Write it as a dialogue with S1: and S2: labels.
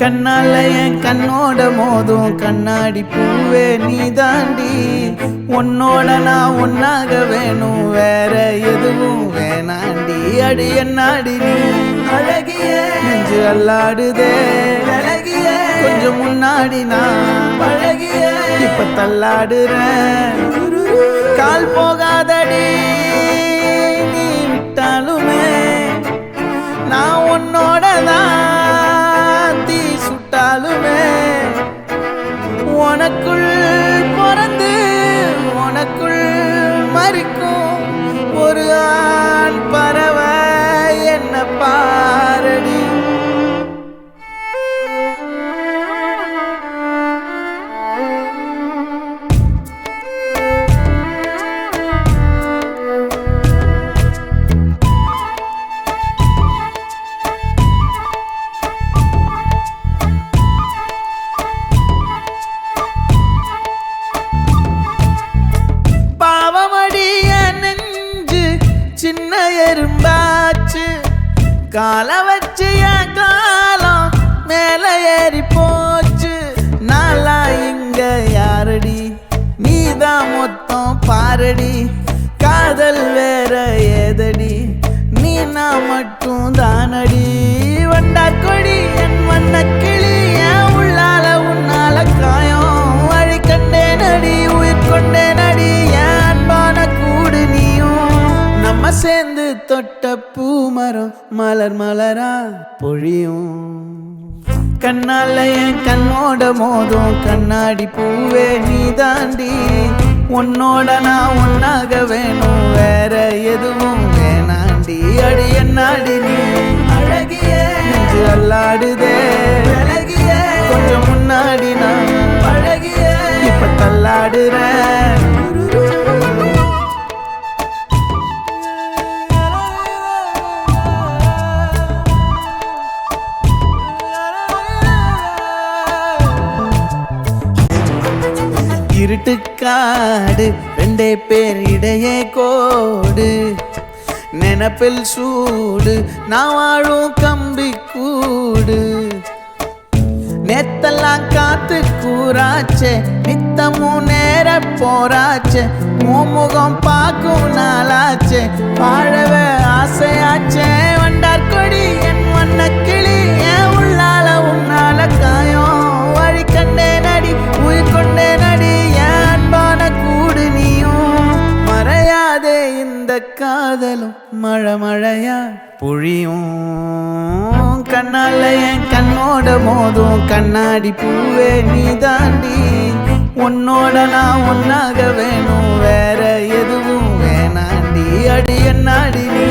S1: கண்ணால என் கண்ணோட மோதும் கண்ணாடி பூவே நீ தாண்டி. உன்னோட நான் ஒன்னாக வேணும், வேற எதுவும் வேணாண்டி. அடி என்னாடி நீ அழகிய நெஞ்சு அல்லாடுதே அழகிய. கொஞ்சம் முன்னாடி நான் பழகிய இப்ப தள்ளாடுறேன். கால் போகாதடி நீ விட்டாலுமே, நான் உன்னோட தான் தீ சுட்டாலுமே. உனக்குள் பிறந்து உனக்குள் மறிக்கும் ஒரு ஆண் பறவை என்ன பாரடி. சின்ன எறும்பாச்சு கால வச்சு என் காலம் மேல ஏறி போச்சு. நாளா இங்க யாரடி, நீதான் மொத்தம் பாரடி. காதல் வேற ஏதடி, நீ நான் மட்டும் தானடி. வண்டா கொடி என் வண்ண கிளி, என் உள்ளால உன்னால காயம் வழி கண்டேன் அடி, உயிர் கொண்டேன் அடி. என் அன்பான கூடு நீயும், நம்ம சேர்ந்து தொட்ட பூமரம் மலர் மலரா பொழியும். கண்ணால என் கண்ணோட மோதும் கண்ணாடி பூவே நீ தாண்டி. உன்னோட நான் ஒன்னாக வேணும், வேற எதுவும் வேணாண்டி. அடி என்னாடி நீ அழகிய நெஞ்சு அல்லாடுதே அழகிய. கொஞ்சம் முன்னாடி நான் பழகிய இப்ப தள்ளாடுறேன். இருட்டுக்காடு ரெண்டே பேர் இடையே கோடு, நினப்பில் சூடு நான் வாழும் கம்பி கூடு. நேத்தெல்லாம் காத்து கூறாச்சே, நித்தமும் நேர போராச்சே. முகம் பார்க்கும் நாளாச்சே, வாழவே ஆசையாச்சே. வண்டார் கொடி என் வண்ண கிளி, என் உள்ளால உன்னால காயம் வழி கண்டே நடி, உயிர் கொண்டே நடி. என் அன்பான கூடு நீயும், மறையாதே இந்த காதலும் மழை மழையா பொழியும். கண்ணால என் கண்ணோட மோதும் கண்ணாடி பூவே நீ தாண்டி. உன்னோட நான் ஒன்னாக வேணும், வேற எதுவும் வேணாண்டி. அடி என்னாடி நீ